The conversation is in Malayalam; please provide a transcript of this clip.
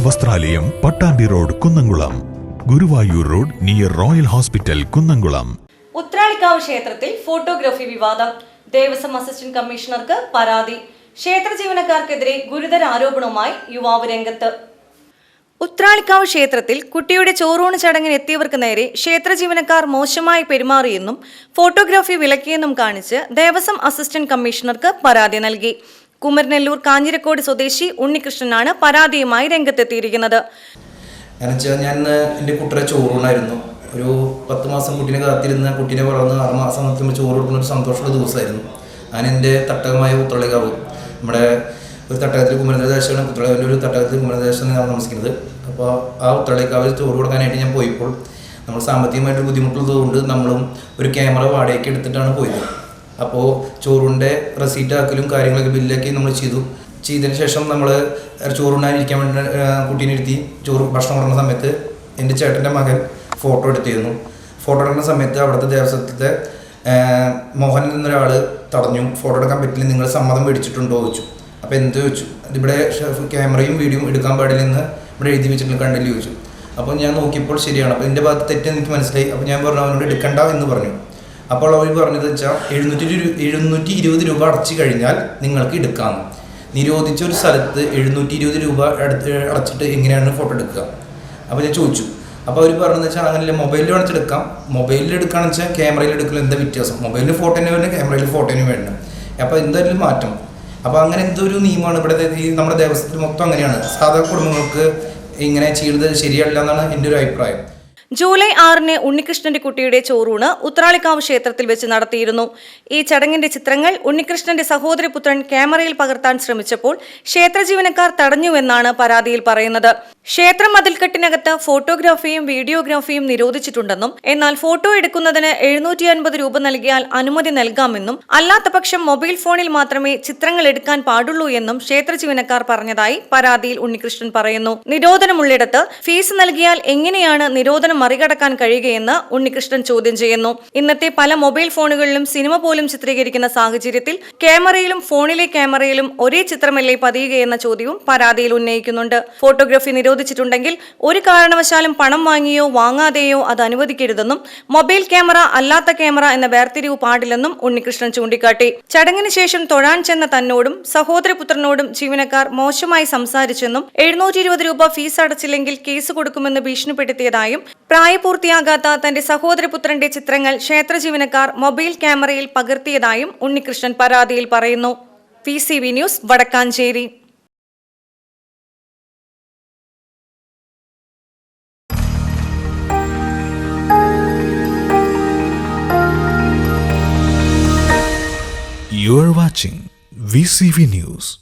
വസ്ത്രാലയം, Pattambi road, Kunnamkulam. Guruvayur road near royal hospital, Kunnamkulam. Uthralikavu ക്ഷേത്രത്തിൽ ഫോട്ടോഗ്രാഫി വിവാദം. ദേവസ്വം അസിസ്റ്റന്റ് കമ്മീഷണർക്ക് പരാതി. ക്ഷേത്ര ജീവനക്കാർക്കെതിരെ ഗുരുതര ആരോപണവുമായി യുവാവ് രംഗത്ത്. ഉത്രാളിക്കാവ് ക്ഷേത്രത്തിൽ കുട്ടിയുടെ ചോറൂണ് ചടങ്ങിന് എത്തിയവർക്ക് നേരെ ക്ഷേത്ര ജീവനക്കാർ മോശമായി പെരുമാറിയെന്നും ഫോട്ടോഗ്രാഫി വിലക്കിയെന്നും കാണിച്ച് ദേവസ്വം അസിസ്റ്റന്റ് കമ്മീഷണർക്ക് പരാതി നൽകി. കുമരനെല്ലൂർ കാഞ്ഞിരക്കോട് സ്വദേശി ഉണ്ണികൃഷ്ണനാണ് പരാതിയുമായി രംഗത്തെത്തിയിരിക്കുന്നത്. ഞാൻ എൻ്റെ കുട്ടിയുടെ ചോറൂണായിരുന്നു. ഒരു 10 മാസം കുട്ടീനെ കാത്തിരുന്ന കുട്ടീനെ വളർന്ന് 6 മാസം നമ്മൾ ചോറ് കൊടുക്കുന്ന ഒരു സന്തോഷമുള്ള ദിവസമായിരുന്നു. ഞാൻ എൻ്റെ തട്ടകമായ ഉത്രാളിക്കാവ്, നമ്മുടെ ഒരു തട്ടകത്തിൽ കുമരദേശമാണ്, ഉത്രാളിക്കാവിൻ്റെ ഒരു തട്ടകത്തിൽ കുമരദേശമാണ് ഞാൻ താമസിക്കുന്നത്. അപ്പോൾ ആ ഉത്രാളിക്കാവിൽ ചോറ് കൊടുക്കാനായിട്ട് ഞാൻ പോയപ്പോൾ നമ്മൾ സാമ്പത്തികമായിട്ട് ബുദ്ധിമുട്ടുള്ളതുകൊണ്ട് നമ്മളും ഒരു ക്യാമറ വാടകയ്ക്ക് എടുത്തിട്ടാണ് പോയത്. അപ്പോൾ ചോറിൻ്റെ റെസീറ്റ് ആക്കലും കാര്യങ്ങളൊക്കെ ബില്ലൊക്കെ നമ്മൾ ചെയ്തതിന് ശേഷം നമ്മൾ ചോറുണ്ണാനിരിക്കാൻ വേണ്ടി കുട്ടീനെ ഇരുത്തി ഭക്ഷണം കൊടുക്കുന്ന സമയത്ത് എൻ്റെ ചേട്ടൻ്റെ മകൻ ഫോട്ടോ എടുത്തിരുന്നു. ഫോട്ടോ എടുക്കുന്ന സമയത്ത് അവിടുത്തെ ദേവസ്വത്തെ മോഹൻ എന്നൊരാൾ തടഞ്ഞു. ഫോട്ടോ എടുക്കാൻ പറ്റില്ല, നിങ്ങൾ സമ്മതം മേടിച്ചിട്ടുണ്ടോ ചോദിച്ചു. അപ്പോൾ എന്ത് ചോദിച്ചു, ഇവിടെ ക്യാമറയും വീഡിയോയും എടുക്കാൻ പാടില്ലെന്ന് ഇവിടെ എഴുതി വെച്ചിട്ടുള്ള കണ്ടില്ല ചോദിച്ചു. അപ്പോൾ ഞാൻ നോക്കിയപ്പോൾ ശരിയാണ്. അപ്പോൾ എൻ്റെ ഭാഗത്ത് തെറ്റെന്ന് എനിക്ക് മനസ്സിലായി. അപ്പോൾ ഞാൻ പറഞ്ഞു അവനോട് എടുക്കണ്ട എന്ന് പറഞ്ഞു. അപ്പോൾ അവർ പറഞ്ഞത് വെച്ചാൽ 720 രൂപ അടച്ചു കഴിഞ്ഞാൽ നിങ്ങൾക്ക് എടുക്കാമെന്ന്. നിരോധിച്ച ഒരു സ്ഥലത്ത് 720 രൂപ അടച്ചിട്ട് എങ്ങനെയാണ് ഫോട്ടോ എടുക്കുക? അപ്പോൾ ഞാൻ ചോദിച്ചു. അപ്പോൾ അവർ പറഞ്ഞതെന്ന് വെച്ചാൽ അങ്ങനെയല്ല, മൊബൈലിൽ അടച്ചെടുക്കാം. മൊബൈലിൽ എടുക്കുകയാണെന്ന് വെച്ചാൽ ക്യാമറയിൽ എടുക്കൽ എന്താ വ്യത്യാസം? മൊബൈലിൽ ഫോട്ടോന് വേണ്ട, ക്യാമറയിൽ ഫോട്ടോന് വേണ്ട. അപ്പോൾ എന്തായാലും മാറ്റം. അപ്പോൾ അങ്ങനെ എന്തൊരു നിയമമാണ് ഇവിടെ നമ്മുടെ ദേവസ്വത്തിൽ മൊത്തം അങ്ങനെയാണ്. സാധാരണ കുടുംബങ്ങൾക്ക് ഇങ്ങനെ ചെയ്യുന്നത് ശരിയല്ല എന്നാണ് എൻ്റെ ഒരു അഭിപ്രായം. ജൂലൈ 6-ന് ഉണ്ണികൃഷ്ണന്റെ കുട്ടിയുടെ ചോറൂണ് ഉത്രാളിക്കാവ് ക്ഷേത്രത്തിൽ വെച്ച് നടത്തിയിരുന്നു. ഈ ചടങ്ങിന്റെ ചിത്രങ്ങൾ ഉണ്ണികൃഷ്ണന്റെ സഹോദരപുത്രൻ ക്യാമറയിൽ പകർത്താൻ ശ്രമിച്ചപ്പോൾ ക്ഷേത്ര ജീവനക്കാർ തടഞ്ഞുവെന്നാണ് പരാതിയിൽ പറയുന്നത്. ക്ഷേത്ര മതിൽക്കെട്ടിനകത്ത് ഫോട്ടോഗ്രാഫിയും വീഡിയോഗ്രാഫിയും നിരോധിച്ചിട്ടുണ്ടെന്നും എന്നാൽ ഫോട്ടോ എടുക്കുന്നതിന് 750 രൂപ നൽകിയാൽ അനുമതി നൽകാമെന്നും അല്ലാത്തപക്ഷം മൊബൈൽ ഫോണിൽ മാത്രമേ ചിത്രങ്ങൾ എടുക്കാൻ പാടുള്ളൂ എന്നും ക്ഷേത്ര ജീവനക്കാർ പറഞ്ഞതായി പരാതിയിൽ ഉണ്ണികൃഷ്ണൻ പറയുന്നു. നിരോധനമുള്ളിടത്ത് ഫീസ് നൽകിയാൽ എങ്ങനെയാണ് നിരോധനം മറികടക്കാൻ കഴിയുകയെന്ന് ഉണ്ണികൃഷ്ണൻ ചോദ്യം ചെയ്യുന്നു. ഇന്നത്തെ പല മൊബൈൽ ഫോണുകളിലും സിനിമ പോലും ചിത്രീകരിക്കുന്ന സാഹചര്യത്തിൽ ക്യാമറയിലും ഫോണിലെ ക്യാമറയിലും ഒരേ ചിത്രമല്ലേ പതിയുകയെന്ന ചോദ്യവും പരാതിയിൽ ഉന്നയിക്കുന്നുണ്ട്. ഫോട്ടോഗ്രാഫി നിരോധിച്ചിട്ടുണ്ടെങ്കിൽ ഒരു കാരണവശാലും പണം വാങ്ങിയോ വാങ്ങാതെയോ അത് അനുവദിക്കരുതെന്നും മൊബൈൽ ക്യാമറ അല്ലാത്ത ക്യാമറ എന്ന വേർതിരിവ് പാടില്ലെന്നും ഉണ്ണികൃഷ്ണൻ ചൂണ്ടിക്കാട്ടി. ചടങ്ങിന് ശേഷം തൊഴാൻ ചെന്ന തന്നോടും സഹോദരപുത്രനോടും ജീവനക്കാർ മോശമായി സംസാരിച്ചെന്നും 720 രൂപ ഫീസ് അടച്ചില്ലെങ്കിൽ കേസ് കൊടുക്കുമെന്ന് ഭീഷണിപ്പെടുത്തിയതായും പ്രായപൂർത്തിയാകാത്ത തന്റെ സഹോദരപുത്രന്റെ ചിത്രങ്ങൾ ക്ഷേത്ര ജീവനക്കാർ മൊബൈൽ ക്യാമറയിൽ പകർത്തിയതായും ഉണ്ണികൃഷ്ണൻ പരാതിയിൽ പറയുന്നു. PCV news, Vadakkanchery. You are watching VCV News.